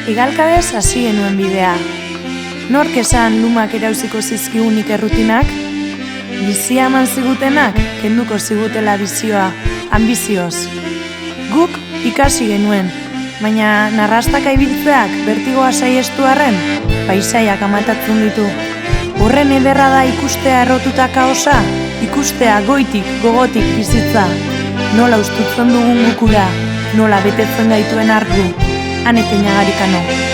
Igalkadez hasi genuen bidea. Nork esan lumak erauziko zizkigunik errutinak? Bizia eman zigutenak, kenduko zigutela bizioa, ambizioz. Guk ikasi genuen, baina narrastaka ibiltzeak bertigoa saiestu arren, paisaiak amatatzen ditu. Horren ederra da ikustea errotuta kaosa, ikustea goitik, gogotik bizitza. Nola ustutzen dugun gukura, nola betetzen gaituen argu, Ane Peñagarikano.